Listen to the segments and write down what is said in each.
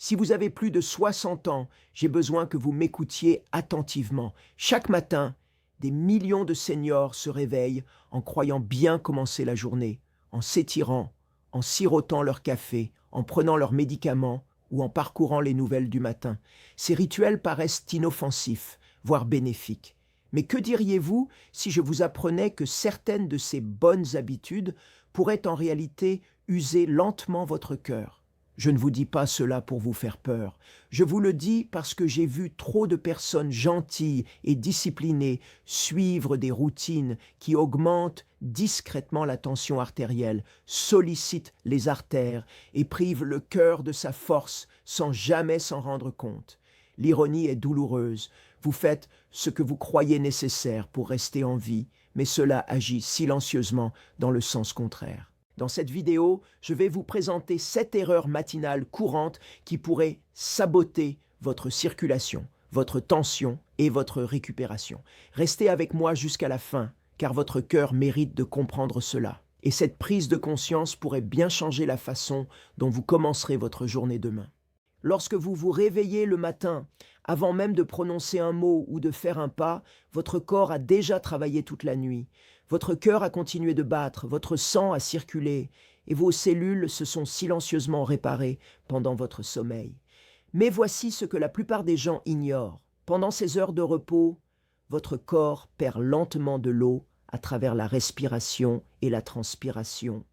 Si vous avez plus de 60 ans, j'ai besoin que vous m'écoutiez attentivement. Chaque matin, des millions de seniors se réveillent en croyant bien commencer la journée, en s'étirant, en sirotant leur café, en prenant leurs médicaments ou en parcourant les nouvelles du matin. Ces rituels paraissent inoffensifs, voire bénéfiques. Mais que diriez-vous si je vous apprenais que certaines de ces bonnes habitudes pourraient en réalité user lentement votre cœur? Je ne vous dis pas cela pour vous faire peur. Je vous le dis parce que j'ai vu trop de personnes gentilles et disciplinées suivre des routines qui augmentent discrètement la tension artérielle, sollicitent les artères et privent le cœur de sa force sans jamais s'en rendre compte. L'ironie est douloureuse. Vous faites ce que vous croyez nécessaire pour rester en vie, mais cela agit silencieusement dans le sens contraire. Dans cette vidéo, je vais vous présenter 7 erreurs matinales courantes qui pourraient saboter votre circulation, votre tension et votre récupération. Restez avec moi jusqu'à la fin, car votre cœur mérite de comprendre cela. Et cette prise de conscience pourrait bien changer la façon dont vous commencerez votre journée demain. Lorsque vous vous réveillez le matin, avant même de prononcer un mot ou de faire un pas, votre corps a déjà travaillé toute la nuit. Votre cœur a continué de battre, votre sang a circulé, et vos cellules se sont silencieusement réparées pendant votre sommeil. Mais voici ce que la plupart des gens ignorent. Pendant ces heures de repos, votre corps perd lentement de l'eau à travers la respiration et la transpiration.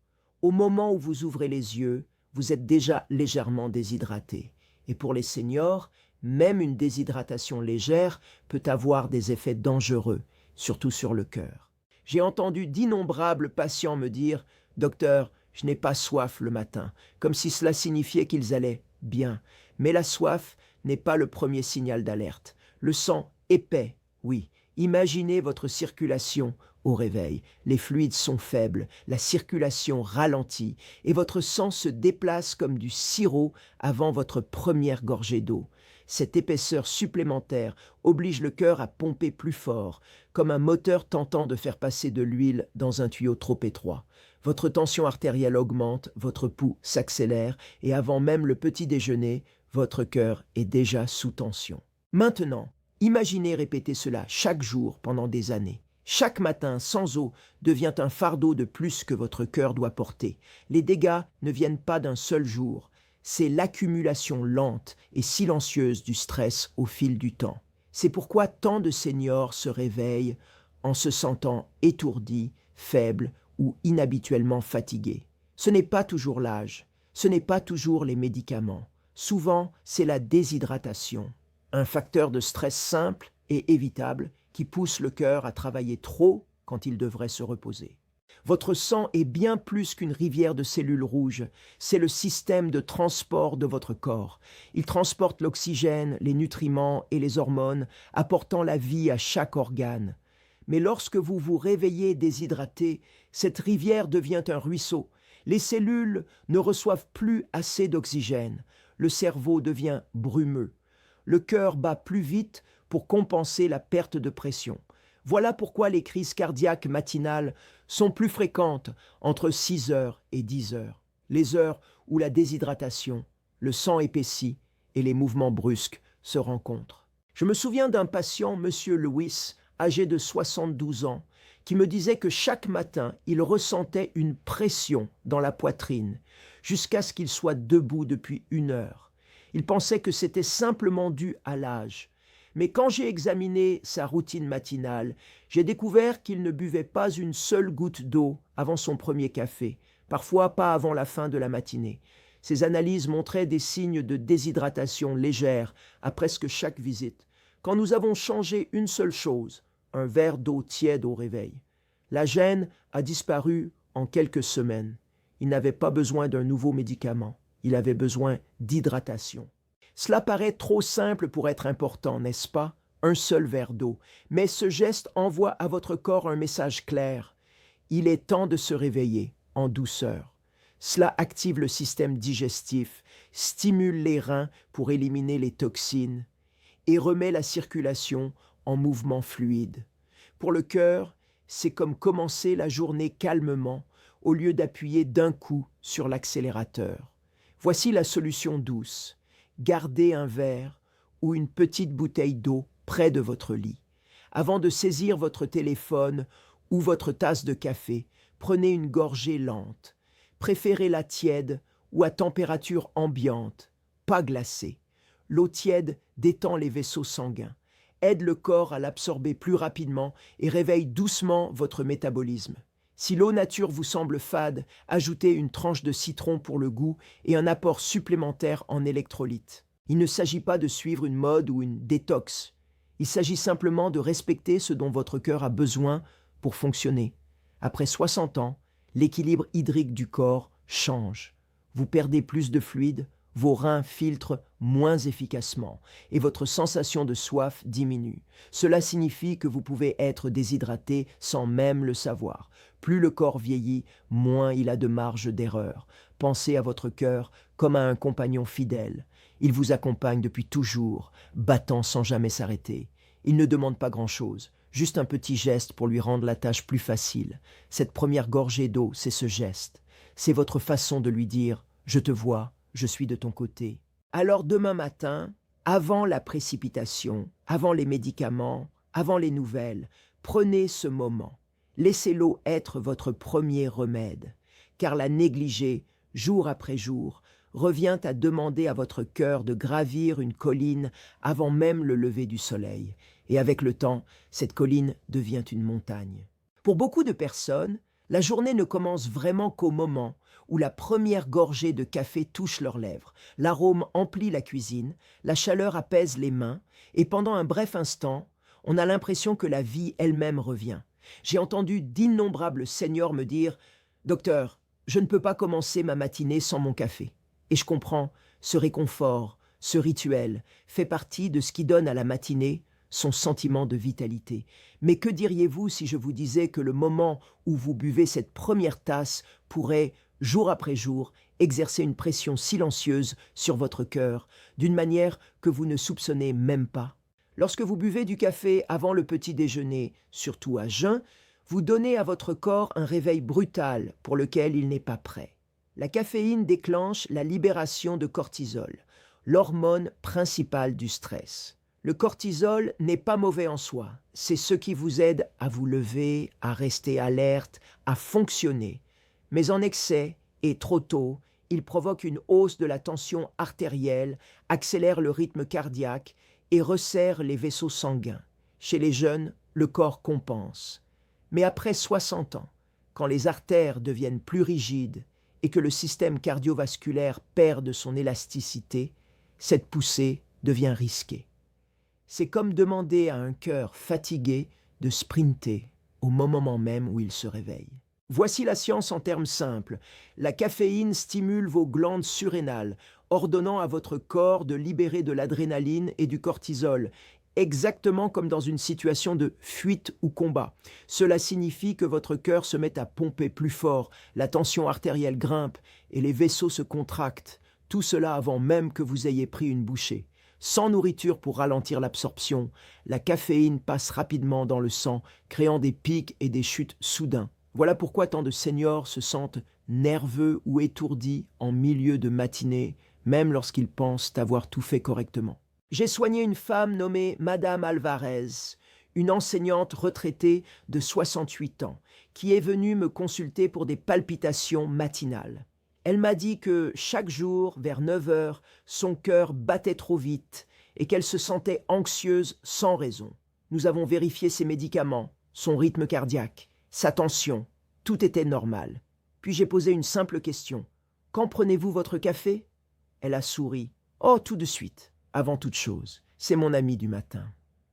Au moment où vous ouvrez les yeux, vous êtes déjà légèrement déshydraté. Et pour les seniors, même une déshydratation légère peut avoir des effets dangereux, surtout sur le cœur. J'ai entendu d'innombrables patients me dire « Docteur, je n'ai pas soif le matin », comme si cela signifiait qu'ils allaient bien. Mais la soif n'est pas le premier signal d'alerte. Le sang épais, oui. Imaginez votre circulation au réveil. Les fluides sont faibles, la circulation ralentit et votre sang se déplace comme du sirop avant votre première gorgée d'eau. Cette épaisseur supplémentaire oblige le cœur à pomper plus fort, comme un moteur tentant de faire passer de l'huile dans un tuyau trop étroit. Votre tension artérielle augmente, votre pouls s'accélère et avant même le petit déjeuner, votre cœur est déjà sous tension. Maintenant, imaginez répéter cela chaque jour pendant des années. Chaque matin, sans eau, devient un fardeau de plus que votre cœur doit porter. Les dégâts ne viennent pas d'un seul jour. C'est l'accumulation lente et silencieuse du stress au fil du temps. C'est pourquoi tant de seniors se réveillent en se sentant étourdis, faibles ou inhabituellement fatigués. Ce n'est pas toujours l'âge, ce n'est pas toujours les médicaments. Souvent, c'est la déshydratation, un facteur de stress simple et évitable qui pousse le cœur à travailler trop quand il devrait se reposer. Votre sang est bien plus qu'une rivière de cellules rouges, c'est le système de transport de votre corps. Il transporte l'oxygène, les nutriments et les hormones, apportant la vie à chaque organe. Mais lorsque vous vous réveillez déshydraté, cette rivière devient un ruisseau. Les cellules ne reçoivent plus assez d'oxygène. Le cerveau devient brumeux. Le cœur bat plus vite pour compenser la perte de pression. Voilà pourquoi les crises cardiaques matinales sont plus fréquentes entre 6 heures et 10 heures, les heures où la déshydratation, le sang épaissit et les mouvements brusques se rencontrent. Je me souviens d'un patient, M. Lewis, âgé de 72 ans, qui me disait que chaque matin, il ressentait une pression dans la poitrine, jusqu'à ce qu'il soit debout depuis 1 heure. Il pensait que c'était simplement dû à l'âge. Mais quand j'ai examiné sa routine matinale, j'ai découvert qu'il ne buvait pas une seule goutte d'eau avant son premier café, parfois pas avant la fin de la matinée. Ces analyses montraient des signes de déshydratation légère à presque chaque visite. Quand nous avons changé une seule chose, un verre d'eau tiède au réveil, la gêne a disparu en quelques semaines. Il n'avait pas besoin d'un nouveau médicament, il avait besoin d'hydratation. Cela paraît trop simple pour être important, n'est-ce pas? Un seul verre d'eau. Mais ce geste envoie à votre corps un message clair. Il est temps de se réveiller en douceur. Cela active le système digestif, stimule les reins pour éliminer les toxines et remet la circulation en mouvement fluide. Pour le cœur, c'est comme commencer la journée calmement au lieu d'appuyer d'un coup sur l'accélérateur. Voici la solution douce. gardez un verre ou une petite bouteille d'eau près de votre lit. Avant de saisir votre téléphone ou votre tasse de café, prenez une gorgée lente. Préférez-la tiède ou à température ambiante, pas glacée. L'eau tiède détend les vaisseaux sanguins, aide le corps à l'absorber plus rapidement et réveille doucement votre métabolisme. Si l'eau nature vous semble fade, ajoutez une tranche de citron pour le goût et un apport supplémentaire en électrolytes. Il ne s'agit pas de suivre une mode ou une détox. Il s'agit simplement de respecter ce dont votre cœur a besoin pour fonctionner. Après 60 ans, l'équilibre hydrique du corps change. Vous perdez plus de fluide, vos reins filtrent moins efficacement et votre sensation de soif diminue. Cela signifie que vous pouvez être déshydraté sans même le savoir. Plus le corps vieillit, moins il a de marge d'erreur. Pensez à votre cœur comme à un compagnon fidèle. Il vous accompagne depuis toujours, battant sans jamais s'arrêter. Il ne demande pas grand-chose, juste un petit geste pour lui rendre la tâche plus facile. Cette première gorgée d'eau, c'est ce geste. C'est votre façon de lui dire « Je te vois, je suis de ton côté ». Alors demain matin, avant la précipitation, avant les médicaments, avant les nouvelles, prenez ce moment. Laissez l'eau être votre premier remède, car la négliger, jour après jour, revient à demander à votre cœur de gravir une colline avant même le lever du soleil. Et avec le temps, cette colline devient une montagne. Pour beaucoup de personnes, la journée ne commence vraiment qu'au moment où la première gorgée de café touche leurs lèvres. L'arôme emplit la cuisine, la chaleur apaise les mains, et pendant un bref instant, on a l'impression que la vie elle-même revient. J'ai entendu d'innombrables seniors me dire « Docteur, je ne peux pas commencer ma matinée sans mon café ». Et je comprends, ce réconfort, ce rituel, fait partie de ce qui donne à la matinée son sentiment de vitalité. Mais que diriez-vous si je vous disais que le moment où vous buvez cette première tasse pourrait, jour après jour, exercer une pression silencieuse sur votre cœur, d'une manière que vous ne soupçonnez même pas? Lorsque vous buvez du café avant le petit déjeuner, surtout à jeun, vous donnez à votre corps un réveil brutal pour lequel il n'est pas prêt. La caféine déclenche la libération de cortisol, l'hormone principale du stress. Le cortisol n'est pas mauvais en soi, c'est ce qui vous aide à vous lever, à rester alerte, à fonctionner. Mais en excès, et trop tôt, il provoque une hausse de la tension artérielle, accélère le rythme cardiaque et resserre les vaisseaux sanguins. Chez les jeunes, le corps compense. Mais après 60 ans, quand les artères deviennent plus rigides et que le système cardiovasculaire perd de son élasticité, cette poussée devient risquée. C'est comme demander à un cœur fatigué de sprinter au moment même où il se réveille. Voici la science en termes simples. La caféine stimule vos glandes surrénales, ordonnant à votre corps de libérer de l'adrénaline et du cortisol, exactement comme dans une situation de fuite ou combat. Cela signifie que votre cœur se met à pomper plus fort, la tension artérielle grimpe et les vaisseaux se contractent, tout cela avant même que vous ayez pris une bouchée. Sans nourriture pour ralentir l'absorption, la caféine passe rapidement dans le sang, créant des pics et des chutes soudains. Voilà pourquoi tant de seniors se sentent nerveux ou étourdis en milieu de matinée, même lorsqu'ils pensent avoir tout fait correctement. J'ai soigné une femme nommée Madame Alvarez, une enseignante retraitée de 68 ans, qui est venue me consulter pour des palpitations matinales. Elle m'a dit que chaque jour, vers 9 heures, son cœur battait trop vite et qu'elle se sentait anxieuse sans raison. Nous avons vérifié ses médicaments, son rythme cardiaque, sa tension, tout était normal. Puis j'ai posé une simple question. « Quand prenez-vous votre café ?» Elle a souri. « Oh, tout de suite. Avant toute chose, c'est mon ami du matin. »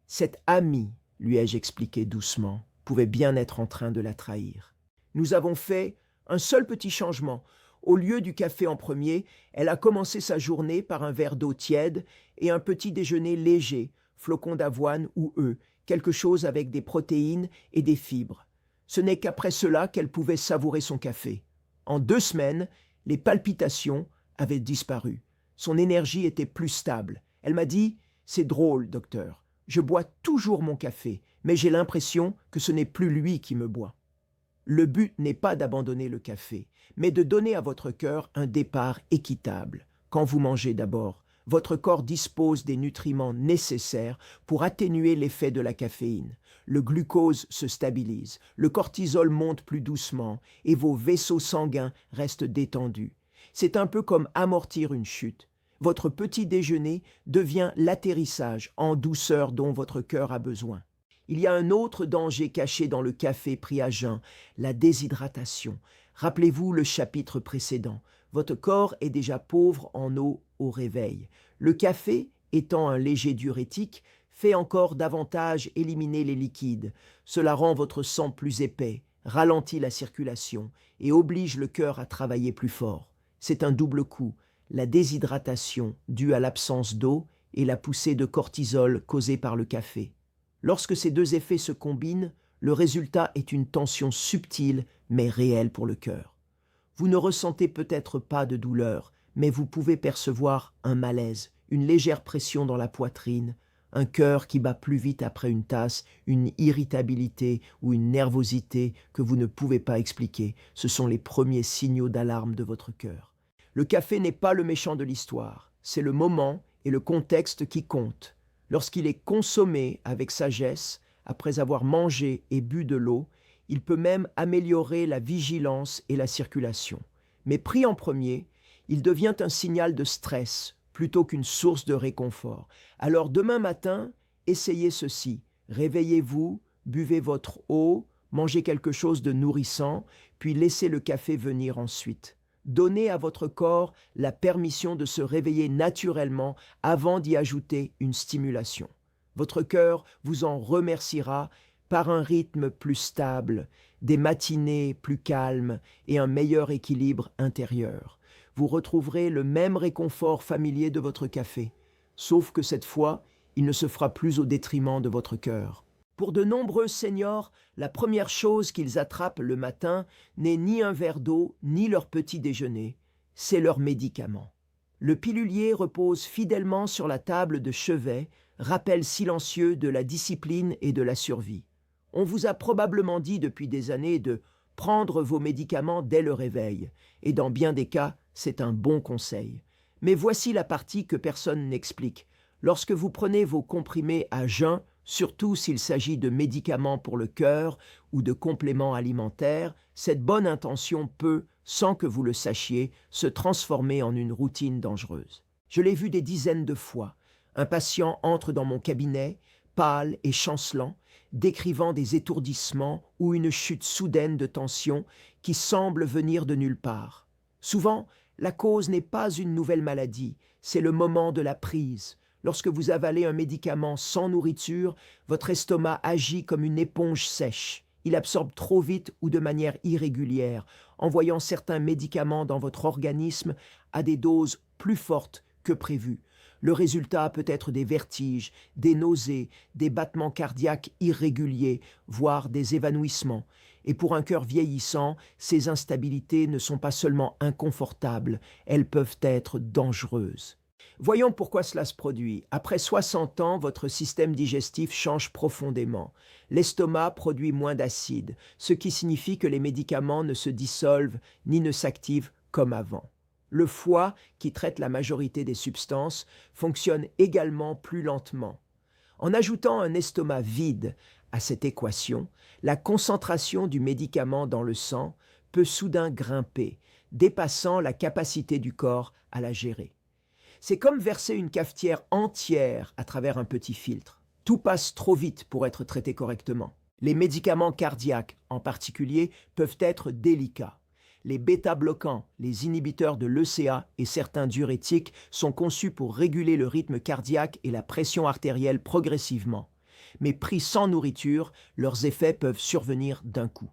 Cette amie, lui ai-je expliqué doucement, pouvait bien être en train de la trahir. Nous avons fait un seul petit changement. Au lieu du café en premier, elle a commencé sa journée par un verre d'eau tiède et un petit déjeuner léger, flocons d'avoine ou œufs, quelque chose avec des protéines et des fibres. Ce n'est qu'après cela qu'elle pouvait savourer son café. En 2 semaines, les palpitations avaient disparu. Son énergie était plus stable. Elle m'a dit « C'est drôle, docteur. Je bois toujours mon café, mais j'ai l'impression que ce n'est plus lui qui me boit. » Le but n'est pas d'abandonner le café, mais de donner à votre cœur un départ équitable. Quand vous mangez d'abord, Votre corps dispose des nutriments nécessaires pour atténuer l'effet de la caféine. Le glucose se stabilise, le cortisol monte plus doucement et vos vaisseaux sanguins restent détendus. C'est un peu comme amortir une chute. Votre petit déjeuner devient l'atterrissage en douceur dont votre cœur a besoin. Il y a un autre danger caché dans le café pris à jeun, la déshydratation. Rappelez-vous le chapitre précédent. Votre corps est déjà pauvre en eau au réveil. Le café, étant un léger diurétique, fait encore davantage éliminer les liquides. Cela rend votre sang plus épais, ralentit la circulation et oblige le cœur à travailler plus fort. C'est un double coup, la déshydratation due à l'absence d'eau et la poussée de cortisol causée par le café. Lorsque ces deux effets se combinent, le résultat est une tension subtile mais réelle pour le cœur. Vous ne ressentez peut-être pas de douleur, mais vous pouvez percevoir un malaise, une légère pression dans la poitrine, un cœur qui bat plus vite après une tasse, une irritabilité ou une nervosité que vous ne pouvez pas expliquer. Ce sont les premiers signaux d'alarme de votre cœur. Le café n'est pas le méchant de l'histoire, c'est le moment et le contexte qui comptent. Lorsqu'il est consommé avec sagesse, après avoir mangé et bu de l'eau, il peut même améliorer la vigilance et la circulation. Mais pris en premier, il devient un signal de stress plutôt qu'une source de réconfort. Alors demain matin, essayez ceci. Réveillez-vous, buvez votre eau, mangez quelque chose de nourrissant, puis laissez le café venir ensuite. Donnez à votre corps la permission de se réveiller naturellement avant d'y ajouter une stimulation. Votre cœur vous en remerciera par un rythme plus stable, des matinées plus calmes et un meilleur équilibre intérieur. Vous retrouverez le même réconfort familier de votre café, sauf que cette fois, il ne se fera plus au détriment de votre cœur. Pour de nombreux seniors, la première chose qu'ils attrapent le matin n'est ni un verre d'eau, ni leur petit déjeuner, c'est leur médicament. Le pilulier repose fidèlement sur la table de chevet, rappel silencieux de la discipline et de la survie. On vous a probablement dit depuis des années de prendre vos médicaments dès le réveil, et dans bien des cas, c'est un bon conseil. Mais voici la partie que personne n'explique. Lorsque vous prenez vos comprimés à jeun, surtout s'il s'agit de médicaments pour le cœur ou de compléments alimentaires, cette bonne intention peut, sans que vous le sachiez, se transformer en une routine dangereuse. Je l'ai vu des dizaines de fois. Un patient entre dans mon cabinet, pâle et chancelant, décrivant des étourdissements ou une chute soudaine de tension qui semble venir de nulle part. Souvent, la cause n'est pas une nouvelle maladie, c'est le moment de la prise. Lorsque vous avalez un médicament sans nourriture, votre estomac agit comme une éponge sèche. Il absorbe trop vite ou de manière irrégulière, envoyant certains médicaments dans votre organisme à des doses plus fortes que prévues. Le résultat peut être des vertiges, des nausées, des battements cardiaques irréguliers, voire des évanouissements. Et pour un cœur vieillissant, ces instabilités ne sont pas seulement inconfortables, elles peuvent être dangereuses. Voyons pourquoi cela se produit. Après 60 ans, votre système digestif change profondément. L'estomac produit moins d'acide, ce qui signifie que les médicaments ne se dissolvent ni ne s'activent comme avant. Le foie, qui traite la majorité des substances, fonctionne également plus lentement. En ajoutant un estomac vide à cette équation, la concentration du médicament dans le sang peut soudain grimper, dépassant la capacité du corps à la gérer. C'est comme verser une cafetière entière à travers un petit filtre. Tout passe trop vite pour être traité correctement. Les médicaments cardiaques, en particulier, peuvent être délicats. Les bêta-bloquants, les inhibiteurs de l'ECA et certains diurétiques sont conçus pour réguler le rythme cardiaque et la pression artérielle progressivement. Mais pris sans nourriture, leurs effets peuvent survenir d'un coup.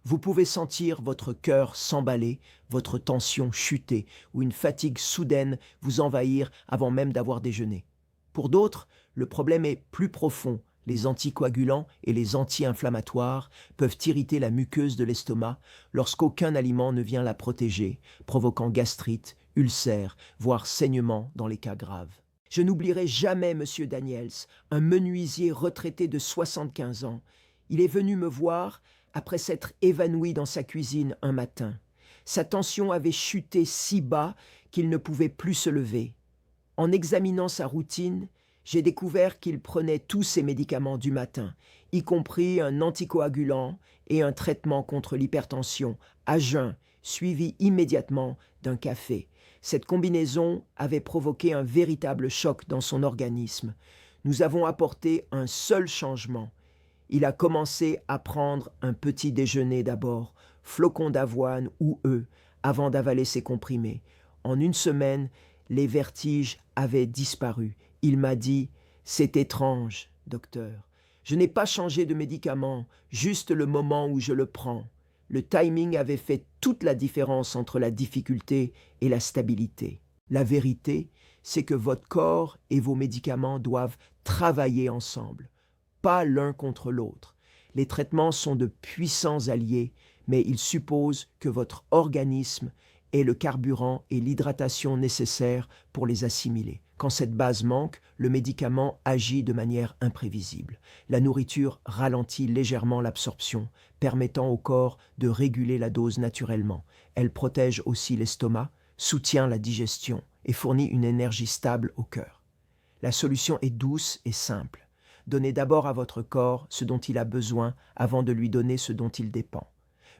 Vous pouvez sentir votre cœur s'emballer, votre tension chuter ou une fatigue soudaine vous envahir avant même d'avoir déjeuné. Pour d'autres, le problème est plus profond. Les anticoagulants et les anti-inflammatoires peuvent irriter la muqueuse de l'estomac lorsqu'aucun aliment ne vient la protéger, provoquant gastrite, ulcère, voire saignement dans les cas graves. Je n'oublierai jamais M. Daniels, un menuisier retraité de 75 ans. Il est venu me voir après s'être évanoui dans sa cuisine un matin. Sa tension avait chuté si bas qu'il ne pouvait plus se lever. En examinant sa routine, j'ai découvert qu'il prenait tous ses médicaments du matin, y compris un anticoagulant et un traitement contre l'hypertension, à jeun, suivi immédiatement d'un café. Cette combinaison avait provoqué un véritable choc dans son organisme. Nous avons apporté un seul changement. Il a commencé à prendre un petit déjeuner d'abord, flocons d'avoine ou œufs, avant d'avaler ses comprimés. En une semaine, les vertiges avaient disparu. Il m'a dit « C'est étrange, docteur. Je n'ai pas changé de médicament, juste le moment où je le prends. » Le timing avait fait toute la différence entre la difficulté et la stabilité. La vérité, c'est que votre corps et vos médicaments doivent travailler ensemble, pas l'un contre l'autre. Les traitements sont de puissants alliés, mais ils supposent que votre organisme ait le carburant et l'hydratation nécessaires pour les assimiler. Quand cette base manque, le médicament agit de manière imprévisible. La nourriture ralentit légèrement l'absorption, permettant au corps de réguler la dose naturellement. Elle protège aussi l'estomac, soutient la digestion et fournit une énergie stable au cœur. La solution est douce et simple. Donnez d'abord à votre corps ce dont il a besoin avant de lui donner ce dont il dépend.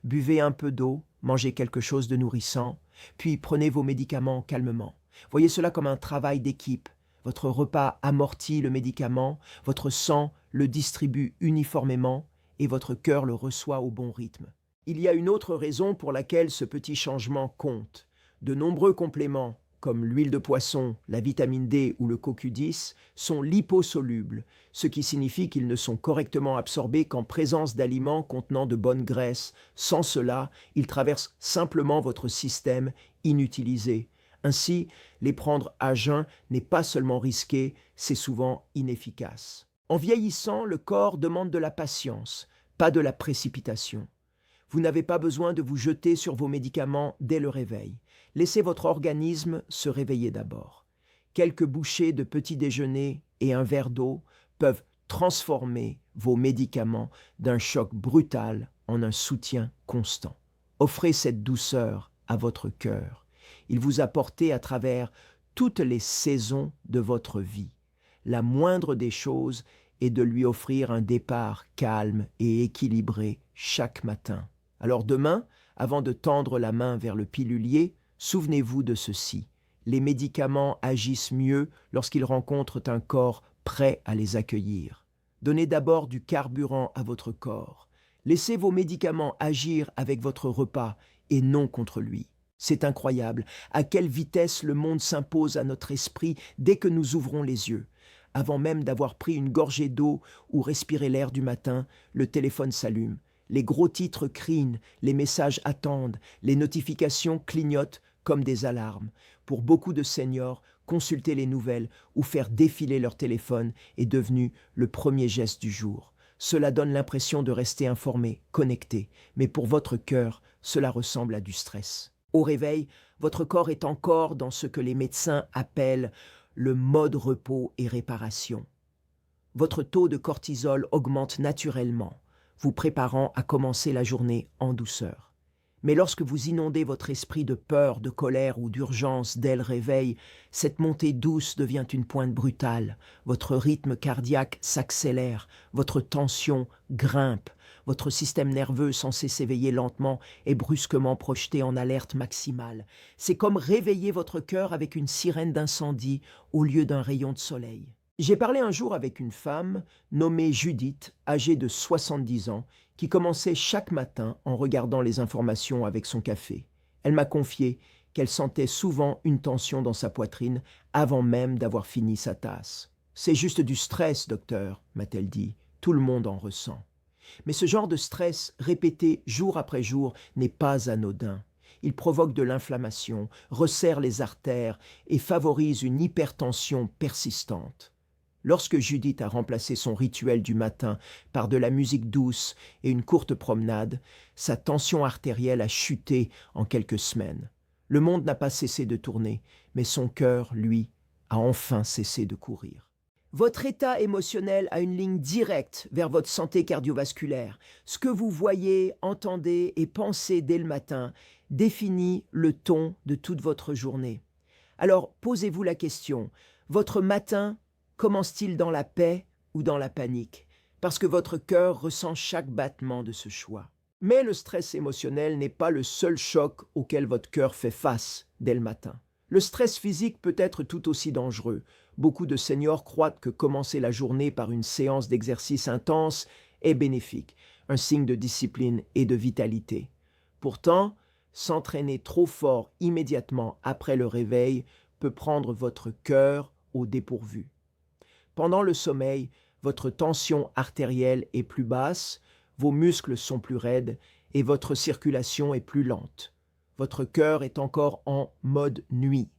Buvez un peu d'eau, mangez quelque chose de nourrissant, puis prenez vos médicaments calmement. Voyez cela comme un travail d'équipe. Votre repas amortit le médicament, votre sang le distribue uniformément et votre cœur le reçoit au bon rythme. Il y a une autre raison pour laquelle ce petit changement compte. De nombreux compléments, comme l'huile de poisson, la vitamine D ou le CoQ10, sont liposolubles, ce qui signifie qu'ils ne sont correctement absorbés qu'en présence d'aliments contenant de bonnes graisses. Sans cela, ils traversent simplement votre système inutilisé. Ainsi, les prendre à jeun n'est pas seulement risqué, c'est souvent inefficace. En vieillissant, le corps demande de la patience, pas de la précipitation. Vous n'avez pas besoin de vous jeter sur vos médicaments dès le réveil. Laissez votre organisme se réveiller d'abord. Quelques bouchées de petit déjeuner et un verre d'eau peuvent transformer vos médicaments d'un choc brutal en un soutien constant. Offrez cette douceur à votre cœur. Il vous a porté à travers toutes les saisons de votre vie. La moindre des choses est de lui offrir un départ calme et équilibré chaque matin. Alors demain, avant de tendre la main vers le pilulier, souvenez-vous de ceci. Les médicaments agissent mieux lorsqu'ils rencontrent un corps prêt à les accueillir. Donnez d'abord du carburant à votre corps. Laissez vos médicaments agir avec votre repas et non contre lui. C'est incroyable à quelle vitesse le monde s'impose à notre esprit dès que nous ouvrons les yeux. Avant même d'avoir pris une gorgée d'eau ou respiré l'air du matin, le téléphone s'allume. Les gros titres crient, les messages attendent, les notifications clignotent comme des alarmes. Pour beaucoup de seniors, consulter les nouvelles ou faire défiler leur téléphone est devenu le premier geste du jour. Cela donne l'impression de rester informé, connecté, mais pour votre cœur, cela ressemble à du stress. Au réveil, votre corps est encore dans ce que les médecins appellent le mode repos et réparation. Votre taux de cortisol augmente naturellement, vous préparant à commencer la journée en douceur. Mais lorsque vous inondez votre esprit de peur, de colère ou d'urgence dès le réveil, cette montée douce devient une pointe brutale. Votre rythme cardiaque s'accélère, votre tension grimpe, votre système nerveux censé s'éveiller lentement est brusquement projeté en alerte maximale. C'est comme réveiller votre cœur avec une sirène d'incendie au lieu d'un rayon de soleil. J'ai parlé un jour avec une femme nommée Judith, âgée de 70 ans, qui commençait chaque matin en regardant les informations avec son café. Elle m'a confié qu'elle sentait souvent une tension dans sa poitrine avant même d'avoir fini sa tasse. « C'est juste du stress, docteur », m'a-t-elle dit. « Tout le monde en ressent. » Mais ce genre de stress répété jour après jour n'est pas anodin. Il provoque de l'inflammation, resserre les artères et favorise une hypertension persistante. Lorsque Judith a remplacé son rituel du matin par de la musique douce et une courte promenade, sa tension artérielle a chuté en quelques semaines. Le monde n'a pas cessé de tourner, mais son cœur, lui, a enfin cessé de courir. Votre état émotionnel a une ligne directe vers votre santé cardiovasculaire. Ce que vous voyez, entendez et pensez dès le matin définit le ton de toute votre journée. Alors posez-vous la question, votre matin commence-t-il dans la paix ou dans la panique? Parce que votre cœur ressent chaque battement de ce choix. Mais le stress émotionnel n'est pas le seul choc auquel votre cœur fait face dès le matin. Le stress physique peut être tout aussi dangereux. Beaucoup de seniors croient que commencer la journée par une séance d'exercice intense est bénéfique, un signe de discipline et de vitalité. Pourtant, s'entraîner trop fort immédiatement après le réveil peut prendre votre cœur au dépourvu. Pendant le sommeil, votre tension artérielle est plus basse, vos muscles sont plus raides et votre circulation est plus lente. Votre cœur est encore en mode nuit.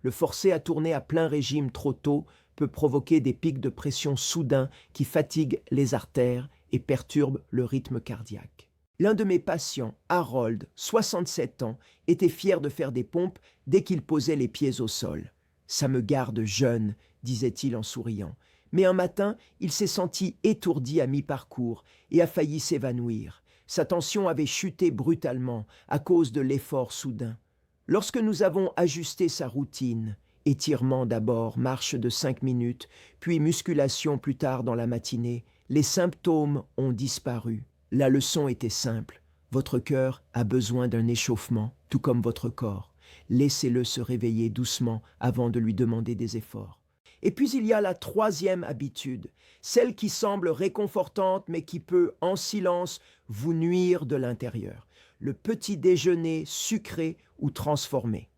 Le forcer à tourner à plein régime trop tôt peut provoquer des pics de pression soudains qui fatiguent les artères et perturbent le rythme cardiaque. L'un de mes patients, Harold, 67 ans, était fier de faire des pompes dès qu'il posait les pieds au sol. « Ça me garde jeune », disait-il en souriant. Mais un matin, il s'est senti étourdi à mi-parcours et a failli s'évanouir. Sa tension avait chuté brutalement à cause de l'effort soudain. Lorsque nous avons ajusté sa routine, étirement d'abord, marche de 5 minutes, puis musculation plus tard dans la matinée, les symptômes ont disparu. La leçon était simple. Votre cœur a besoin d'un échauffement, tout comme votre corps. Laissez-le se réveiller doucement avant de lui demander des efforts. Et puis il y a la troisième habitude, celle qui semble réconfortante mais qui peut, en silence, vous nuire de l'intérieur. Le petit déjeuner sucré ou transformé.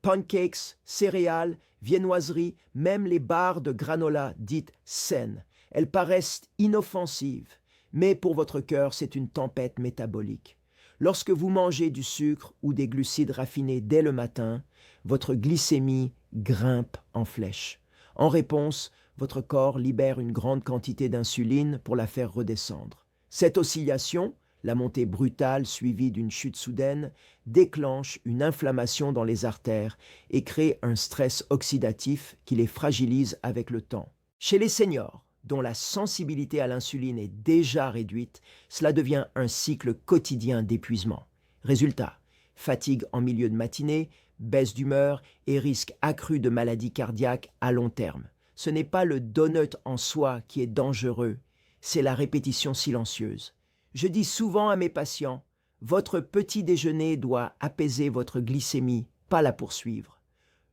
Pancakes, céréales, viennoiseries, même les barres de granola dites saines. Elles paraissent inoffensives, mais pour votre cœur, c'est une tempête métabolique. Lorsque vous mangez du sucre ou des glucides raffinés dès le matin, votre glycémie grimpe en flèche. En réponse, votre corps libère une grande quantité d'insuline pour la faire redescendre. Cette oscillation, la montée brutale suivie d'une chute soudaine, déclenche une inflammation dans les artères et crée un stress oxydatif qui les fragilise avec le temps. Chez les seniors, dont la sensibilité à l'insuline est déjà réduite, cela devient un cycle quotidien d'épuisement. Résultat, fatigue en milieu de matinée, baisse d'humeur et risque accru de maladies cardiaques à long terme. Ce n'est pas le donut en soi qui est dangereux, c'est la répétition silencieuse. Je dis souvent à mes patients, votre petit déjeuner doit apaiser votre glycémie, pas la poursuivre.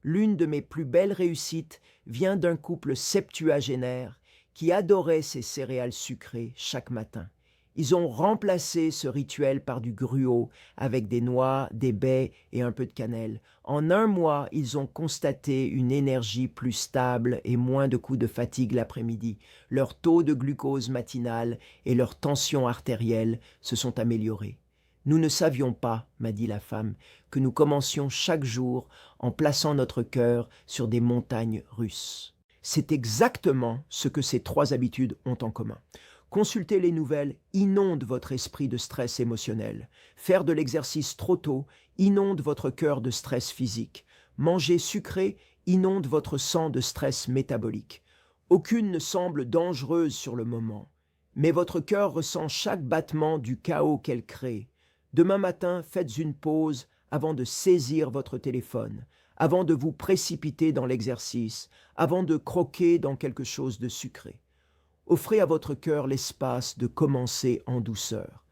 L'une de mes plus belles réussites vient d'un couple septuagénaire qui adorait ces céréales sucrées chaque matin. Ils ont remplacé ce rituel par du gruau avec des noix, des baies et un peu de cannelle. En un mois, ils ont constaté une énergie plus stable et moins de coups de fatigue l'après-midi. Leur taux de glucose matinal et leur tension artérielle se sont améliorés. Nous ne savions pas, m'a dit la femme, que nous commencions chaque jour en plaçant notre cœur sur des montagnes russes. C'est exactement ce que ces trois habitudes ont en commun. Consulter les nouvelles inonde votre esprit de stress émotionnel. Faire de l'exercice trop tôt inonde votre cœur de stress physique. Manger sucré inonde votre sang de stress métabolique. Aucune ne semble dangereuse sur le moment, mais votre cœur ressent chaque battement du chaos qu'elle crée. Demain matin, faites une pause avant de saisir votre téléphone, avant de vous précipiter dans l'exercice, avant de croquer dans quelque chose de sucré. Offrez à votre cœur l'espace de commencer en douceur.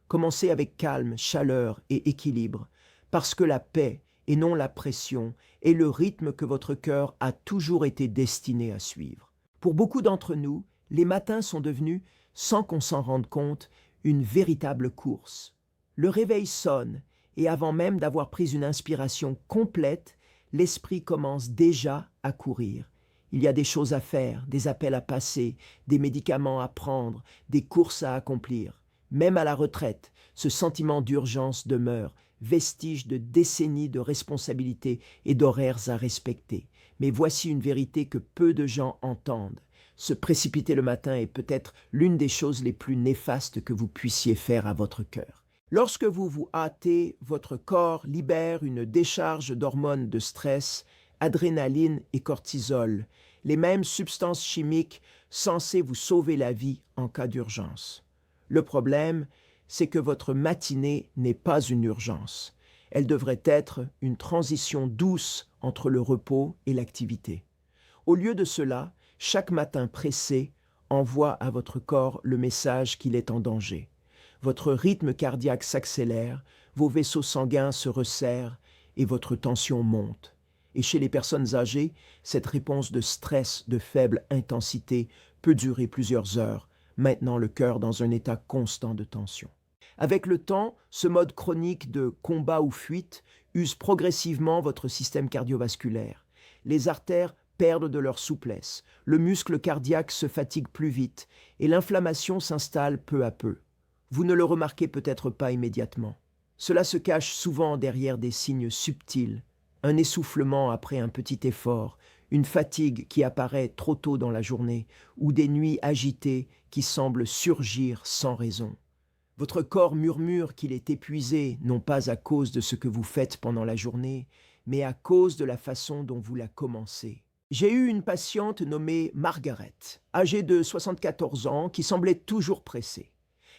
Commencez avec calme, chaleur et équilibre, parce que la paix, et non la pression, est le rythme que votre cœur a toujours été destiné à suivre. Pour beaucoup d'entre nous, les matins sont devenus, sans qu'on s'en rende compte, une véritable course. Le réveil sonne, et avant même d'avoir pris une inspiration complète, l'esprit commence déjà à courir. Il y a des choses à faire, des appels à passer, des médicaments à prendre, des courses à accomplir. Même à la retraite, ce sentiment d'urgence demeure, vestige de décennies de responsabilités et d'horaires à respecter. Mais voici une vérité que peu de gens entendent. Se précipiter le matin est peut-être l'une des choses les plus néfastes que vous puissiez faire à votre cœur. Lorsque vous vous hâtez, votre corps libère une décharge d'hormones de stress, adrénaline et cortisol, les mêmes substances chimiques censées vous sauver la vie en cas d'urgence. Le problème, c'est que votre matinée n'est pas une urgence. Elle devrait être une transition douce entre le repos et l'activité. Au lieu de cela, chaque matin pressé envoie à votre corps le message qu'il est en danger. Votre rythme cardiaque s'accélère, vos vaisseaux sanguins se resserrent et votre tension monte. Et chez les personnes âgées, cette réponse de stress de faible intensité peut durer plusieurs heures, maintenant le cœur dans un état constant de tension. Avec le temps, ce mode chronique de combat ou fuite use progressivement votre système cardiovasculaire. Les artères perdent de leur souplesse, le muscle cardiaque se fatigue plus vite et l'inflammation s'installe peu à peu. Vous ne le remarquez peut-être pas immédiatement. Cela se cache souvent derrière des signes subtils, un essoufflement après un petit effort, une fatigue qui apparaît trop tôt dans la journée ou des nuits agitées qui semblent surgir sans raison. Votre corps murmure qu'il est épuisé, non pas à cause de ce que vous faites pendant la journée, mais à cause de la façon dont vous la commencez. J'ai eu une patiente nommée Margaret, âgée de 74 ans, qui semblait toujours pressée.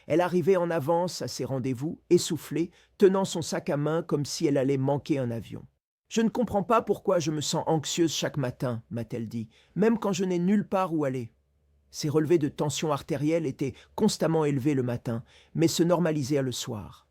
Elle arrivait en avance à ses rendez-vous, essoufflée, tenant son sac à main comme si elle allait manquer un avion. « Je ne comprends pas pourquoi je me sens anxieuse chaque matin, » m'a-t-elle dit, « même quand je n'ai nulle part où aller. » Ses relevés de tension artérielle étaient constamment élevés le matin, mais se normalisèrent le soir.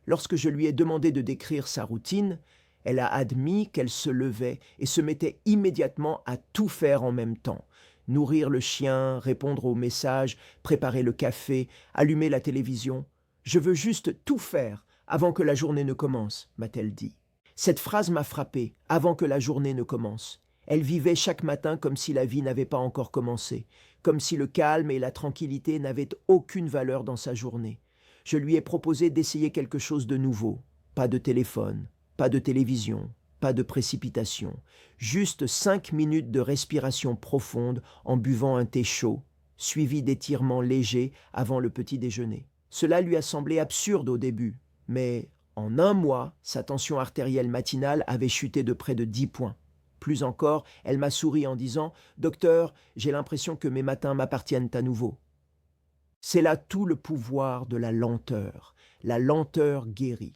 Lorsque je lui ai demandé de décrire sa routine, elle a admis qu'elle se levait et se mettait immédiatement à tout faire en même temps. Nourrir le chien, répondre aux messages, préparer le café, allumer la télévision. « Je veux juste tout faire avant que la journée ne commence, » m'a-t-elle dit. Cette phrase m'a frappé, avant que la journée ne commence. Elle vivait chaque matin comme si la vie n'avait pas encore commencé, comme si le calme et la tranquillité n'avaient aucune valeur dans sa journée. Je lui ai proposé d'essayer quelque chose de nouveau. Pas de téléphone, pas de télévision, pas de précipitation. Juste 5 minutes de respiration profonde en buvant un thé chaud, suivi d'étirements légers avant le petit déjeuner. Cela lui a semblé absurde au début, mais en un mois, sa tension artérielle matinale avait chuté de près de 10 points. Plus encore, elle m'a souri en disant « Docteur, j'ai l'impression que mes matins m'appartiennent à nouveau. » C'est là tout le pouvoir de la lenteur. La lenteur guérit.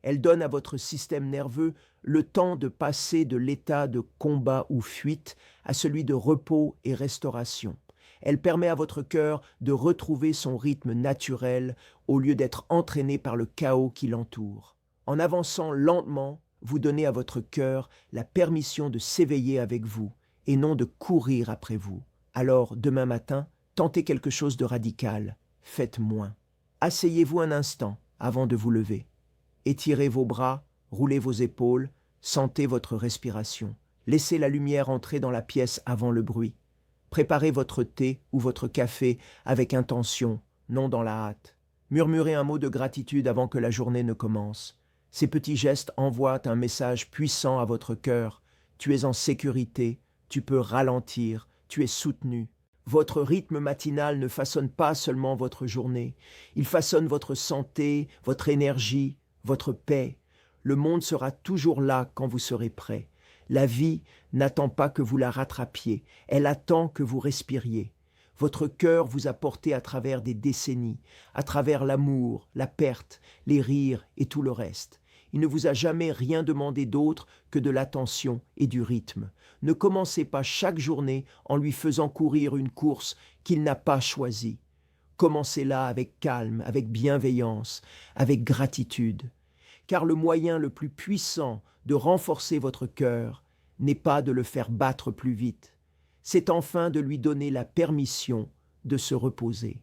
Elle donne à votre système nerveux le temps de passer de l'état de combat ou fuite à celui de repos et restauration. Elle permet à votre cœur de retrouver son rythme naturel au lieu d'être entraîné par le chaos qui l'entoure. En avançant lentement, vous donnez à votre cœur la permission de s'éveiller avec vous et non de courir après vous. Alors, demain matin, tentez quelque chose de radical. Faites moins. Asseyez-vous un instant avant de vous lever. Étirez vos bras, roulez vos épaules, sentez votre respiration. Laissez la lumière entrer dans la pièce avant le bruit. Préparez votre thé ou votre café avec intention, non dans la hâte. Murmurez un mot de gratitude avant que la journée ne commence. Ces petits gestes envoient un message puissant à votre cœur. Tu es en sécurité, tu peux ralentir, tu es soutenu. Votre rythme matinal ne façonne pas seulement votre journée, il façonne votre santé, votre énergie, votre paix. Le monde sera toujours là quand vous serez prêt. La vie n'attend pas que vous la rattrapiez, elle attend que vous respiriez. Votre cœur vous a porté à travers des décennies, à travers l'amour, la perte, les rires et tout le reste. Il ne vous a jamais rien demandé d'autre que de l'attention et du rythme. Ne commencez pas chaque journée en lui faisant courir une course qu'il n'a pas choisie. Commencez-la avec calme, avec bienveillance, avec gratitude. Car le moyen le plus puissant de renforcer votre cœur n'est pas de le faire battre plus vite. C'est enfin de lui donner la permission de se reposer.